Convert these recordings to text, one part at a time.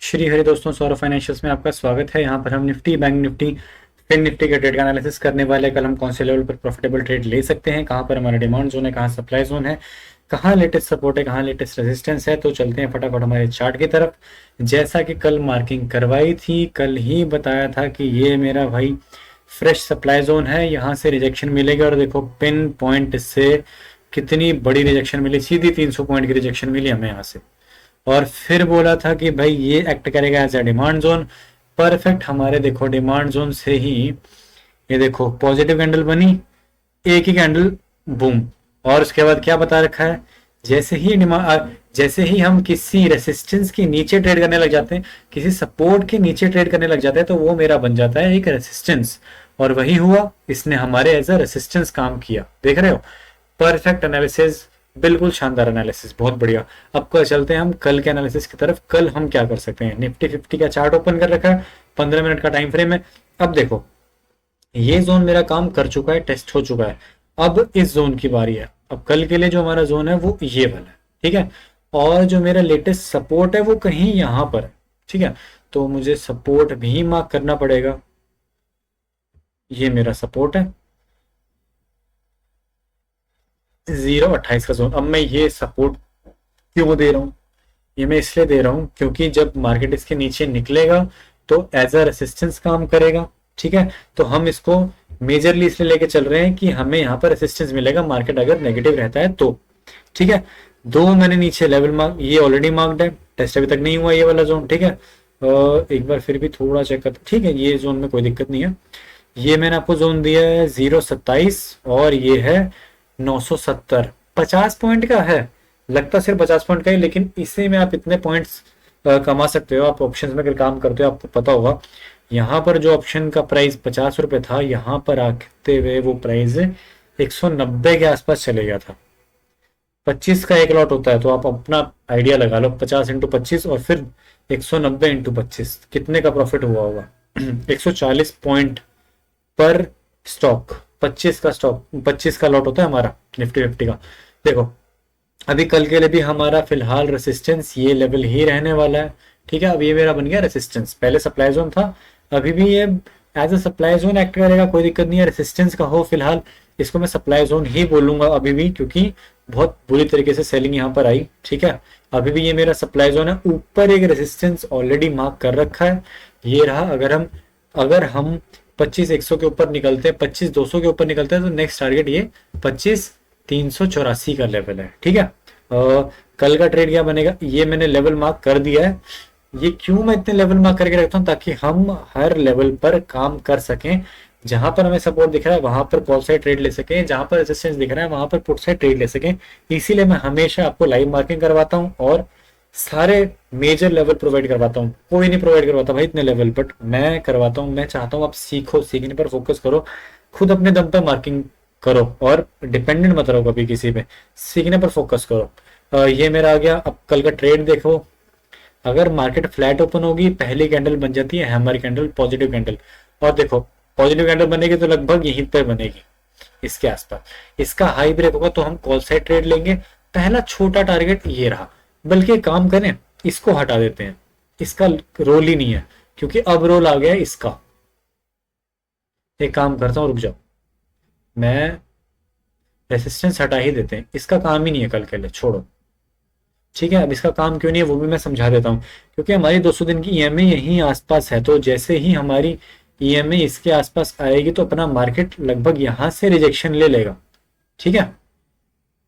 श्री हरि दोस्तों, सौरभ फाइनेंशियल्स में आपका स्वागत है। यहाँ पर हम Nifty, bank Nifty, fin Nifty के ट्रेड का एनालिसिस करने वाले। कल हम कौन से लेवल पर प्रॉफिटेबल ट्रेड ले सकते हैं, कहाँ पर हमारा डिमांड जोन है, कहाँ सप्लाई जोन है, कहाँ लेटेस्ट सपोर्ट है, कहाँ लेटेस्ट रेजिस्टेंस है। तो चलते हैं फटाफट हमारे चार्ट की तरफ। जैसा कि कल मार्किंग करवाई थी, कल ही बताया था कि ये मेरा भाई फ्रेश सप्लाई जोन है, यहाँ से रिजेक्शन मिलेगा। और देखो पिन पॉइंट से कितनी बड़ी रिजेक्शन मिली, सीधी 300 पॉइंट की रिजेक्शन मिली हमें यहाँ से। और फिर बोला था कि भाई ये एक्ट करेगा as a demand zone. Perfect, हमारे देखो डिमांड जोन से ही ये देखो पॉजिटिव कैंडल बनी, एक ही कैंडल, बूम। और उसके बाद क्या बता रखा है, जैसे ही हम किसी रेसिस्टेंस के नीचे ट्रेड करने लग जाते हैं, किसी सपोर्ट के नीचे ट्रेड करने लग जाते हैं, तो वो मेरा बन जाता है एक रेसिस्टेंस। और वही हुआ, इसने हमारे एज अ रेसिस्टेंस काम किया। देख रहे हो, परफेक्ट एनालिसिस, बिल्कुल शानदार एनालिसिस, बहुत बढ़िया। अब कल चलते हैं हम कल के एनालिसिस की तरफ। कल हम क्या कर सकते हैं, निफ्टी 50 का चार्ट ओपन कर रखा है, 15 मिनट का टाइम फ्रेम है। अब देखो ये जोन मेरा काम कर चुका है, टेस्ट हो चुका है। अब इस जोन की बारी है। अब कल के लिए जो हमारा जोन है वो ये वाला है, ठीक है। और जो मेरा लेटेस्ट सपोर्ट है वो कहीं यहां पर है, ठीक है। तो मुझे सपोर्ट भी मार्क करना पड़ेगा। ये मेरा सपोर्ट है 0.28 का जोन। अब मैं ये सपोर्ट क्यों दे रहा हूँ, ये मैं इसलिए दे रहा हूँ क्योंकि जब मार्केट इसके नीचे निकलेगा तो एज अ रेसिस्टेंस काम करेगा, ठीक है। तो हम इसको मेजरली इसलिए लेके चल रहे हैं कि हमें यहाँ पर रेसिस्टेंस मिलेगा, मार्केट अगर नेगेटिव रहता है तो, ठीक है। दो मैंने नीचे लेवल मार्क, ये ऑलरेडी मार्क्ड है, टेस्ट अभी तक नहीं हुआ ये वाला जोन, ठीक है। एक बार फिर भी थोड़ा चेक करते, ठीक है, ये जोन में कोई दिक्कत नहीं है। ये मैंने आपको जोन दिया है 0.27 और ये है 970, 50 पॉइंट का है। लगता सिर्फ 50 पॉइंट का ही, लेकिन इसी में आप इतने पॉइंट्स कमा सकते हो। आप ऑप्शन में अगर काम करते हो आपको पता होगा, यहाँ पर जो ऑप्शन का प्राइस 50 रुपए था, यहाँ पर आते हुए वो प्राइस 190 के आसपास चले गया था। 25 का एक लॉट होता है, तो आप अपना आइडिया लगा लो, 50 इंटू 25 और फिर 190 इंटू 25, कितने का प्रॉफिट हुआ होगा। 140 पॉइंट पर स्टॉक, 25 का स्टॉक, 25 का लॉट होता है हमारा निफ्टी 50 का। देखो अभी कल के लिए भी हमारा फिलहाल रेसिस्टेंस ये लेवल ही रहने वाला है, ठीक है। अब ये मेरा बन गया रेसिस्टेंस, पहले सप्लाई जोन था, अभी भी ये as a supply zone act करेगा, कोई दिक्कत नहीं है। रेसिस्टेंस का हो फिलहाल, इसको मैं सप्लाई जोन ही बोलूंगा अभी भी, क्योंकि बहुत बुरी तरीके से सेलिंग यहाँ पर आई, ठीक है। अभी भी ये मेरा सप्लाई जोन है। ऊपर एक रेसिस्टेंस ऑलरेडी मार्क कर रखा है, ये रहा। अगर हम 25,100 के ऊपर निकलते हैं, 25,200 के ऊपर निकलते हैं, तो नेक्स्ट टारगेट ये 25,384 का लेवल है, ठीक है। कल का ट्रेड क्या बनेगा, ये मैंने लेवल मार्क कर दिया है। ये क्यों मैं इतने लेवल मार्क करके रखता हूँ, ताकि हम हर लेवल पर काम कर सकें। जहां पर हमें सपोर्ट दिख रहा है वहां पर कॉल साइड ट्रेड ले सकें, जहां पर रेजिस्टेंस दिख रहा है वहां पर पुट साइड ट्रेड ले सकें। इसीलिए मैं हमेशा आपको लाइव मार्किंग करवाता हूँ और सारे मेजर लेवल प्रोवाइड करवाता हूँ। कोई नहीं प्रोवाइड करवाता भाई इतने लेवल, बट मैं करवाता हूँ। मैं चाहता हूँ आप सीखो, सीखने पर फोकस करो, खुद अपने दम पर मार्किंग करो और डिपेंडेंट मत रहो कभी किसी पे, सीखने पर फोकस करो। ये मेरा आ गया। अब कल का ट्रेड देखो, अगर मार्केट फ्लैट ओपन होगी, पहली कैंडल बन जाती है हैमर कैंडल, पॉजिटिव कैंडल। और देखो पॉजिटिव कैंडल बनेगी तो लगभग यहीं पर बनेगी, इसके आसपास। इसका हाई ब्रेक होगा तो हम कॉल साइड ट्रेड लेंगे। पहला छोटा टारगेट ये रहा, बल्कि काम करें इसको हटा देते हैं, इसका रोल ही नहीं है, क्योंकि अब रोल आ गया है इसका। एक काम करता हूँ, रुक जाओ, मैं रेसिस्टेंस हटा ही देते हैं, इसका काम ही नहीं है कल के लिए, छोड़ो, ठीक है। अब इसका काम क्यों नहीं है वो भी मैं समझा देता हूँ। क्योंकि हमारी 200 दिन की ईएमआई यहीं आसपास है, तो जैसे ही हमारी ईएमआई इसके आसपास आएगी तो अपना मार्केट लगभग यहां से रिजेक्शन ले लेगा, ठीक है।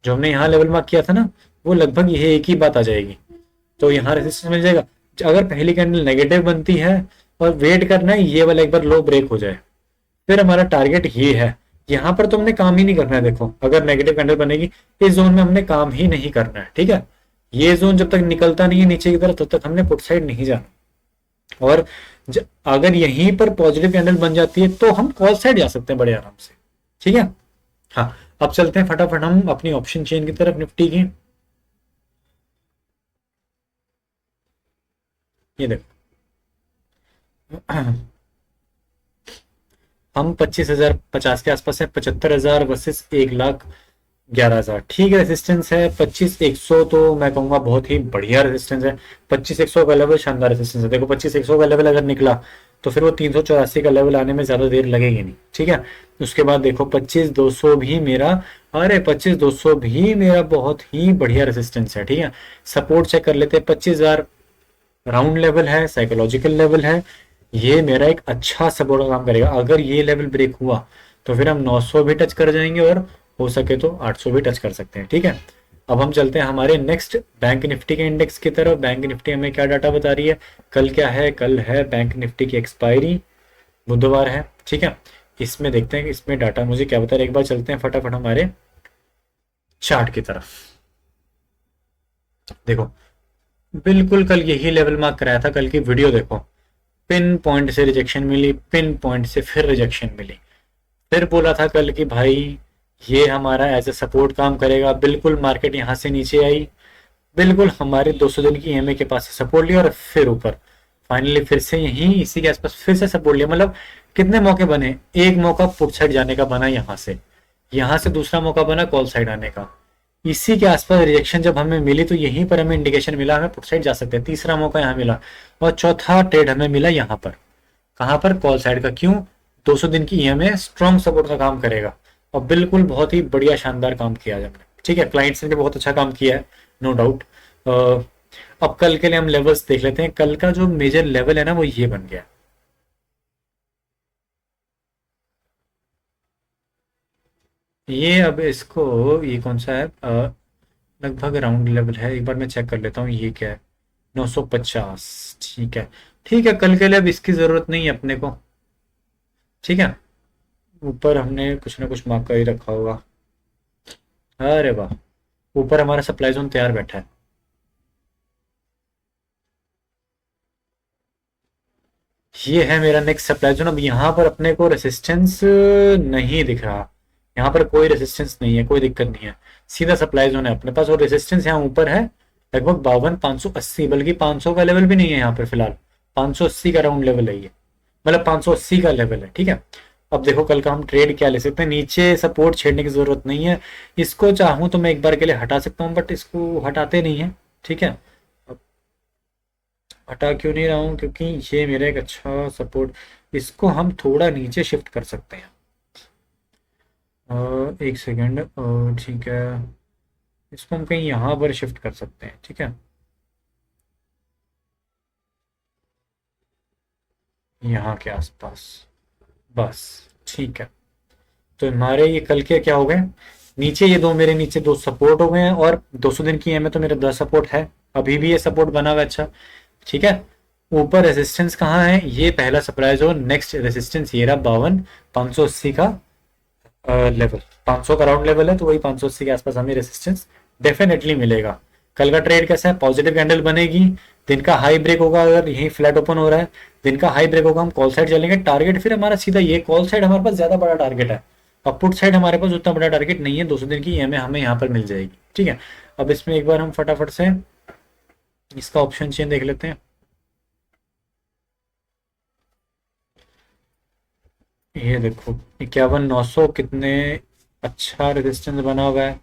जो हमने यहाँ लेवल मार्क किया था ना, वो लगभग यह एक ही बात आ जाएगी, तो यहाँ रेजिस्टेंस मिल जाएगा। अगर पहली कैंडल नेगेटिव बनती है, और वेट करना है ये वाला एक बार लो ब्रेक हो जाए, फिर हमारा टारगेट ये है। यहाँ पर तो हमने काम ही नहीं करना है। देखो अगर नेगेटिव कैंडल बनेगी, इस जोन में हमने काम ही नहीं करना है, ठीक है। ये जोन जब तक निकलता नहीं है नीचे की तरफ, तब तक हमने पुट साइड नहीं जाना। और अगर यहीं पर पॉजिटिव कैंडल बन जाती है तो हम कॉल साइड जा सकते हैं बड़े आराम से, ठीक है। हाँ, अब चलते हैं फटाफट हम अपनी ऑप्शन चेन की तरफ निफ्टी की। ये देखो हम 25,050 के आसपास है, 75,000 वर्सेस 1 लाख 11,000 ठीक है। रेसिस्टेंस है 25,100, तो मैं कहूंगा बहुत ही बढ़िया रेसिस्टेंस है। 25,100 का लेवल शानदार रेसिस्टेंस है। देखो 25,100 का लेवल अगर निकला तो फिर वो 384 का लेवल आने में ज्यादा देर लगेगी नहीं, ठीक है। उसके बाद देखो 25,200 भी मेरा, अरे 25,200 भी मेरा बहुत ही बढ़िया रेसिस्टेंस है, ठीक है। सपोर्ट चेक कर लेते हैं। 25,000 राउंड लेवल है, साइकोलॉजिकल लेवल है। ये मेरा एक अच्छा सपोर्ट का काम करेगा। अगर ये लेवल ब्रेक हुआ तो फिर हम 900 भी टच कर जाएंगे और हो सके तो 800 भी टच कर सकते हैं, ठीक है। अब हम चलते हैं हमारे नेक्स्ट बैंक निफ्टी के इंडेक्स की तरफ। बैंक निफ्टी हमें क्या डाटा बता रही है? कल क्या है? कल है बैंक निफ्टी की एक्सपायरी, बुधवार है, ठीक है। इसमें देखते हैं कि इसमें डाटा मुझे क्या बता रहा है। एक बार चलते हैं फटाफट हमारे चार्ट की तरफ। देखो बिल्कुल कल यही लेवल मार्क कराया था। कल की वीडियो देखो, पिन पॉइंट से रिजेक्शन मिली, पिन पॉइंट से फिर रिजेक्शन मिली। फिर बोला था कल कि भाई ये हमारा एज ए सपोर्ट काम करेगा। बिल्कुल मार्केट यहाँ से नीचे आई, बिल्कुल हमारे 200 दिन की ईएमए के पास से सपोर्ट लिया और फिर ऊपर फाइनली फिर से यहीं इसी के आसपास फिर से सपोर्ट लिया। मतलब कितने मौके बने? एक मौका पुट साइड जाने का बना यहाँ से दूसरा मौका बना कॉल साइड आने का। इसी के आसपास रिजेक्शन जब हमें मिली तो यहीं पर हमें इंडिकेशन मिला हमें पुट साइड जा सकते हैं। तीसरा मौका यहाँ मिला और चौथा ट्रेड हमें मिला यहाँ पर। कहाँ पर? कॉल साइड का। क्यों? 200 दिन की ईएमए स्ट्रॉन्ग सपोर्ट का काम करेगा और बिल्कुल बहुत ही बढ़िया शानदार काम किया है हमने, ठीक है। क्लाइंट्स ने भी बहुत अच्छा काम किया है, नो डाउट। अब कल के लिए हम लेवल्स देख लेते हैं। कल का जो मेजर लेवल है ना वो ये बन गया। ये अब इसको, ये कौन सा है? लगभग राउंड लेवल है। एक बार मैं चेक कर लेता हूँ ये क्या है। 950, ठीक है। ठीक है, कल के लिए अब इसकी जरूरत नहीं है अपने को, ठीक है। ऊपर हमने कुछ ना कुछ मार्क कर ही रखा होगा। अरे वाह, ऊपर हमारा सप्लाई जोन तैयार बैठा है। ये है मेरा नेक्स्ट सप्लाई जोन। अब यहाँ पर अपने को रेसिस्टेंस नहीं दिख रहा। यहाँ पर कोई रेसिस्टेंस नहीं है, कोई दिक्कत नहीं है। सीधा सप्लाई जोन है अपने पास और रेसिस्टेंस यहाँ ऊपर है लगभग 52,580, बल्कि 500 का लेवल भी नहीं है यहाँ पर फिलहाल। 580 का राउंड लेवल है ये, मतलब 580 का लेवल है, ठीक है। अब देखो कल का हम ट्रेड क्या ले सकते हैं। नीचे सपोर्ट छेड़ने की जरूरत नहीं है। इसको चाहूं तो मैं एक बार के लिए हटा सकता हूँ, बट इसको हटाते नहीं है, ठीक है। हटा क्यों नहीं रहा हूँ? क्योंकि ये मेरा एक अच्छा सपोर्ट। इसको हम थोड़ा नीचे शिफ्ट कर सकते हैं। एक सेकेंड, ठीक है। इसको हम कहीं यहाँ पर शिफ्ट कर सकते हैं, ठीक है। यहाँ के आसपास, बस, ठीक है। तो हमारे ये कल के क्या हो गए? नीचे ये दो, मेरे नीचे दो सपोर्ट हो गए हैं और 200 दिन की है में तो मेरा 10 सपोर्ट है। अभी भी ये सपोर्ट बना हुआ है, अच्छा, ठीक है। ऊपर रेजिस्टेंस कहाँ है? ये पहला सप्लाई जोन। नेक्स्ट रेजिस्टेंस ये रहा 52,580 का लेवल। 500 का राउंड लेवल है तो वही 580 के आसपास हमें रेजिस्टेंस डेफिनेटली मिलेगा। कल का ट्रेड कैसा है? पॉजिटिव कैंडल बनेगी, दिन का हाई ब्रेक होगा। अगर यही फ्लैट ओपन हो रहा है, दिन का हाई ब्रेक होगा, हम कॉल साइड चलेंगे। टारगेट फिर हमारा सीधा ये कॉल साइड हमारे पास ज्यादा बड़ा टारगेट है। अब पुट साइड हमारे पास उतना बड़ा टारगेट नहीं है। 200 दिन की ईएमए हमें यहाँ पर मिल जाएगी, ठीक है। अब इसमें एक बार हम फटाफट से इसका ऑप्शन चेन देख लेते हैं। ये देखो 51,900 कितने अच्छा रेजिस्टेंस बना हुआ है।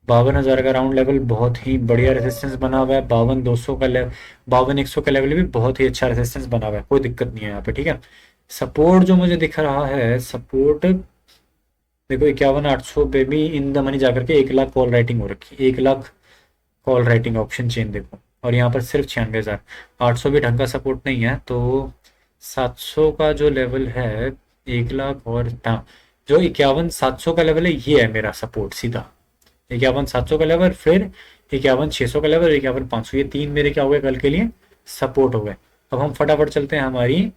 52,000 का राउंड लेवल बहुत ही बढ़िया रेजिस्टेंस बना हुआ है। 52,200 का लेवल, 52,100 का लेवल भी बहुत ही अच्छा रेजिस्टेंस बना हुआ है, कोई दिक्कत नहीं है यहाँ पे, ठीक है। सपोर्ट जो मुझे दिख रहा है, सपोर्ट देखो 51,800 पे भी इन द मनी जाकर के 1 लाख कॉल राइटिंग हो रखी है। 1 lakh call writing option chain देखो, और यहाँ पर सिर्फ 96,000। 800 भी ढंग का सपोर्ट नहीं है, तो 700 का जो लेवल है, 1 लाख और हाँ, जो 51,700 का लेवल है ये है मेरा सपोर्ट सीधा। 51,700 का लेवल, फिर 51,600 का लेवल, 51,500, ये तीन मेरे क्या हो गए कल के लिए? सपोर्ट हो गए। अब हम फटाफट चलते हैं हमारी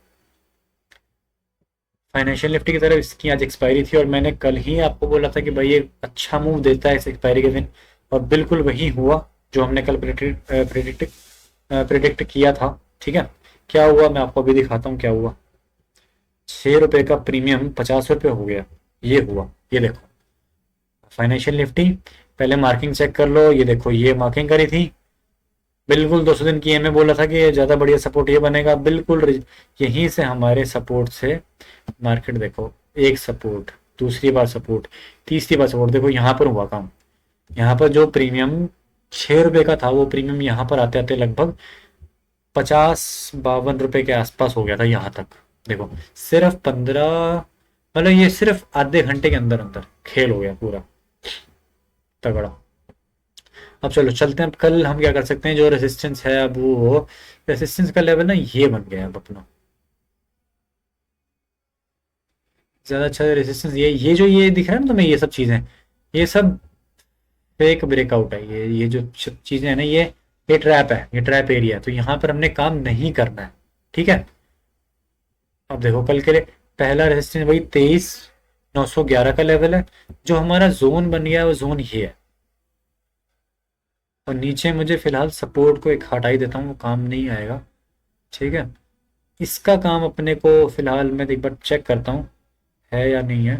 फाइनेंशियल निफ्टी की तरफ। इसकी आज एक्सपायरी थी और मैंने कल ही आपको बोला था कि भाई ये अच्छा मूव देता है इस एक्सपायरी के दिन, और बिल्कुल वही हुआ जो हमने कल प्रिडिक्ट किया था, ठीक है। क्या हुआ मैं आपको अभी दिखाता हूँ क्या हुआ। 6 रुपए का प्रीमियम 50 रुपए हो गया, ये हुआ। ये देखो फाइनेंशियल निफ्टी, पहले मार्किंग चेक कर लो। ये देखो ये मार्किंग करी थी बिल्कुल 200 दिन की। हमें बोला था कि ज्यादा बढ़िया सपोर्ट ये बनेगा, बिल्कुल यहीं से हमारे सपोर्ट से मार्केट देखो, एक सपोर्ट, दूसरी बार सपोर्ट, तीसरी बार सपोर्ट, देखो यहाँ पर हुआ काम। यहाँ पर जो प्रीमियम 6 रुपए का था वो प्रीमियम यहाँ पर आते आते लगभग 50-52 रुपए के आसपास हो गया था यहाँ तक। देखो सिर्फ 15, मतलब ये सिर्फ आधे घंटे के अंदर अंदर खेल हो गया पूरा तगड़ा। अब चलो चलते हैं, अब कल हम क्या कर सकते हैं, जो रेजिस्टेंस है अब वो रेजिस्टेंस का लेवल ना ये बन गया है अब अपना ज्यादा अच्छा रेजिस्टेंस। ये जो ये दिख रहा है ना तुम्हें, ये सब चीजें, ये सब फेक ब्रेकआउट है। ये जो चीजें है ना, ये ट्रैप है, ये ट्रैप एरिया है, तो यहाँ पर हमने काम नहीं करना है। ठीक है, अब देखो कल के लिए पहला रेजिस्टेंस वही 23,911 का लेवल है। जो हमारा जोन बन गया है वो जोन ये है। और नीचे मुझे फिलहाल सपोर्ट को एक हटा ही देता हूँ, वो काम नहीं आएगा। ठीक है, इसका काम अपने को फिलहाल मैं एक बार चेक करता हूँ है या नहीं है।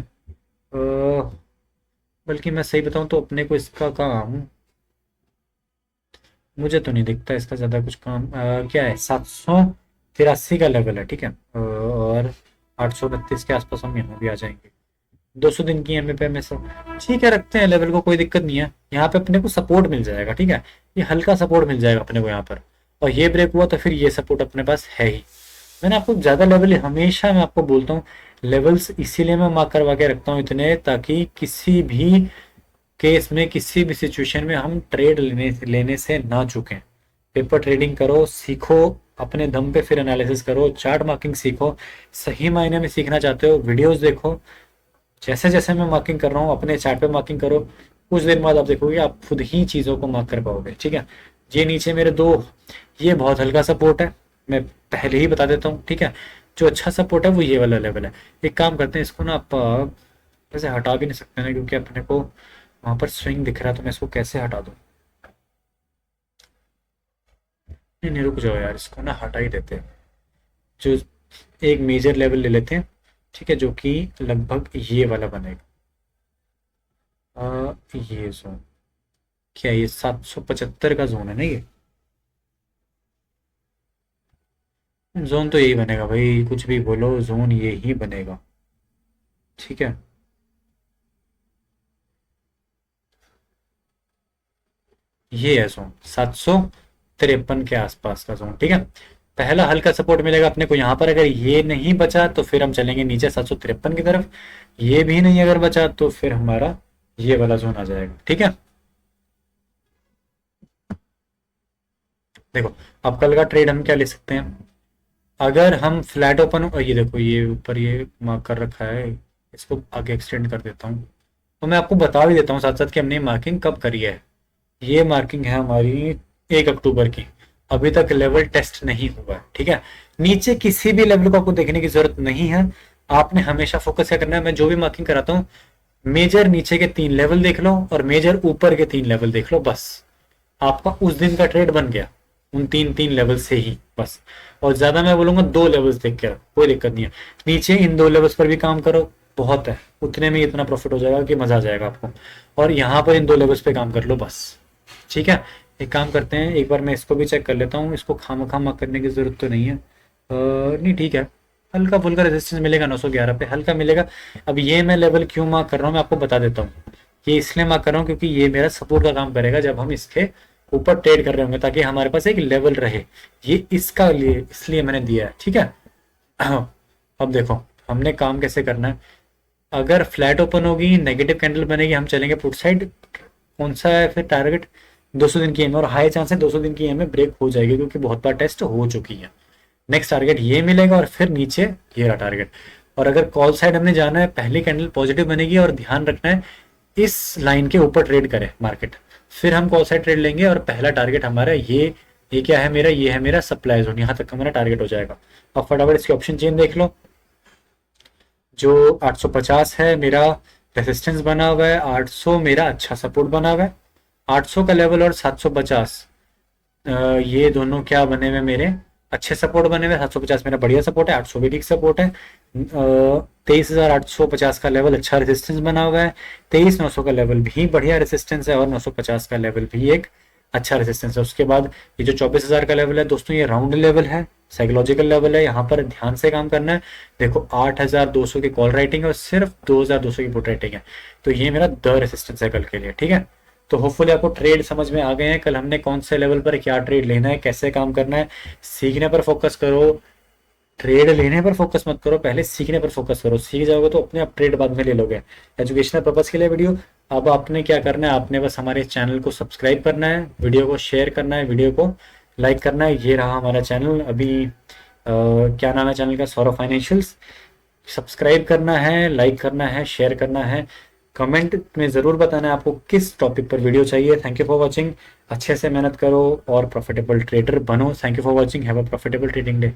बल्कि मैं सही बताऊँ तो अपने को इसका काम, मुझे तो नहीं दिखता इसका ज़्यादा कुछ काम। क्या है, 783 का लेवल है। ठीक है, और 832 के आसपास हम यहाँ भी आ जाएंगे। 200 दिन की एमए पे में सब ठीक है, रखते हैं लेवल को, कोई दिक्कत नहीं है। यहाँ पे अपने को सपोर्ट मिल जाएगा। ठीक है, ये हल्का सपोर्ट मिल जाएगा अपने को यहाँ पर, और ये ब्रेक हुआ तो फिर ये सपोर्ट अपने पास है ही। मैंने आपको ज़्यादा लेवल, हमेशा मैं आपको बोलता हूँ लेवल्स इसीलिए मैं मार्क करवा के रखता हूँ इतने, ताकि किसी भी केस में, किसी भी सिचुएशन में हम ट्रेड लेने से ना चूकें। पेपर ट्रेडिंग करो, सीखो अपने दम पे, फिर एनालिसिस करो, चार्ट मार्किंग सीखो। सही मायने में सीखना चाहते हो, वीडियोस देखो। जैसे जैसे मैं मार्किंग कर रहा हूँ अपने चार्ट पे मार्किंग करो, कुछ देर बाद आप देखोगे आप खुद ही चीज़ों को मार्क कर पाओगे। ठीक है, ये नीचे मेरे दो, ये बहुत हल्का सपोर्ट है, मैं पहले ही बता देता हूँ। ठीक है, जो अच्छा सपोर्ट है वो ये वाला लेवल है। एक काम करते हैं, इसको ना आप वैसे हटा भी नहीं सकते ना, क्योंकि अपने को वहां पर स्विंग दिख रहा है, तो मैं इसको कैसे हटा दूं। नहीं नहीं, रुक जाओ यार, इसको ना हटा ही देते हैं। जो एक मेजर लेवल ले लेते हैं, ठीक है, जो कि लगभग ये वाला बनेगा। ये जोन क्या है, ये 775 का जोन है ना ये। जोन तो यही बनेगा भाई, कुछ भी बोलो, जोन ये ही बनेगा। ठीक है, ये है जोन 753 के आसपास का जोन। ठीक है, पहला हल्का सपोर्ट मिलेगा अपने को यहाँ पर। अगर ये नहीं बचा तो फिर हम चलेंगे नीचे 753 की तरफ। ये भी नहीं अगर बचा तो फिर हमारा ये वाला जोन आ जाएगा। ठीक है, देखो अब कल का ट्रेड हम क्या ले सकते हैं। अगर हम फ्लैट ओपन, ये देखो ये ऊपर ये मार्क कर रखा है, इसको आगे एक्सटेंड कर देता हूँ। तो मैं आपको बता भी देता हूँ साथ साथ कि हमने मार्किंग कब करी है। ये मार्किंग है हमारी 1 अक्टूबर की। अभी तक लेवल टेस्ट नहीं हुआ है। ठीक है, नीचे किसी भी लेवल को आपको देखने की जरूरत नहीं है। आपने हमेशा फोकस क्या करना है, मैं जो भी मार्किंग कराता हूँ, मेजर नीचे के 3 लेवल देख लो और मेजर ऊपर के 3 लेवल देख लो, बस आपका उस दिन का ट्रेड बन गया उन तीन तीन लेवल से ही बस। और ज्यादा मैं बोलूंगा 2 लेवल्स देख के रखो, कोई दिक्कत नहीं है। नीचे इन 2 लेवल्स पर भी काम करो, बहुत है, उतने में इतना प्रॉफिट हो जाएगा कि मजा आ जाएगा आपको। और यहाँ पर इन 2 लेवल्स पे काम कर लो बस। ठीक है, एक काम करते हैं, एक बार मैं इसको भी चेक कर लेता हूँ। इसको खामा खामा करने की जरूरत तो नहीं है। नहीं ठीक है, हल्का फुल्का रेजिस्टेंस मिलेगा 911 पे, हल्का मिलेगा। अब ये मैं लेवल क्यों मार्क कर रहा हूँ मैं आपको बता देता हूँ। ये इसलिए मार्क कर रहा हूँ क्योंकि ये मेरा सपोर्ट का काम करेगा जब हम इसके ऊपर ट्रेड कर रहे होंगे, ताकि हमारे पास एक लेवल रहे। ये इसका लिए इसलिए मैंने दिया है। ठीक है, अब देखो हमने काम कैसे करना है। अगर फ्लैट ओपन होगी, नेगेटिव कैंडल बनेगी, हम चलेंगे पुट साइड। कौन सा है फिर टारगेट, 200 दिन की एम, और हाई चांस है 200 दिन की एम में ब्रेक हो जाएगी क्योंकि बहुत बार टेस्ट हो चुकी है। नेक्स्ट टारगेट ये मिलेगा और फिर नीचे ये रहा टारगेट। और अगर कॉल साइड हमने जाना है, पहली कैंडल पॉजिटिव बनेगी और ध्यान रखना है इस लाइन के ऊपर ट्रेड करे मार्केट, फिर हम कॉल साइड ट्रेड लेंगे। और पहला टारगेट हमारा ये क्या है मेरा, ये है मेरा सप्लाई जोन, यहाँ तक हमारा टारगेट हो जाएगा। अब फटाफट इसकी ऑप्शन चेन देख लो। जो 850 है मेरा रेसिस्टेंस बना हुआ है, 800 मेरा अच्छा सपोर्ट बना हुआ है, 800 का लेवल और 750, ये दोनों क्या बने हुए मेरे अच्छे सपोर्ट बने हुए। 750 मेरा बढ़िया सपोर्ट है, 800 भी ठीक सपोर्ट है। 23,850 का लेवल अच्छा रेजिस्टेंस बना हुआ है, 23,900 का लेवल भी बढ़िया रेजिस्टेंस है, और 950 का लेवल भी एक अच्छा रेजिस्टेंस है। उसके बाद ये जो 24,000 का लेवल है दोस्तों, ये राउंड लेवल है, साइकोलॉजिकल लेवल है, यहाँ पर ध्यान से काम करना है। देखो 8,200 की कॉल राइटिंग है और सिर्फ 2,200 की पुट राइटिंग है, तो ये मेरा द रेजिस्टेंस है कल के लिए। ठीक है, तो होपफुली आपको ट्रेड समझ में आ गए हैं। कल हमने कौन से लेवल पर क्या ट्रेड लेना है, कैसे काम करना है, सीखने पर फोकस करो। ट्रेड लेने पर फोकस मत करो, पहले सीखने पर फोकस करो। सीख जाओगे तो अपने आप ट्रेड बाद में ले लोगे। एजुकेशनल पर्पज के लिए वीडियो। अब आपने क्या करना है, आपने बस हमारे चैनल को सब्सक्राइब करना है, वीडियो को शेयर करना है, वीडियो को लाइक करना है। ये रहा हमारा चैनल। अभी क्या नाम है चैनल का, सौरभ फाइनेंशियल्स। सब्सक्राइब करना है, लाइक करना है, शेयर करना है। कमेंट में ज़रूर बताना है आपको किस टॉपिक पर वीडियो चाहिए। Thank you for watching. अच्छे से मेहनत करो और प्रॉफिटेबल ट्रेडर बनो। Thank you for watching. Have a profitable trading day.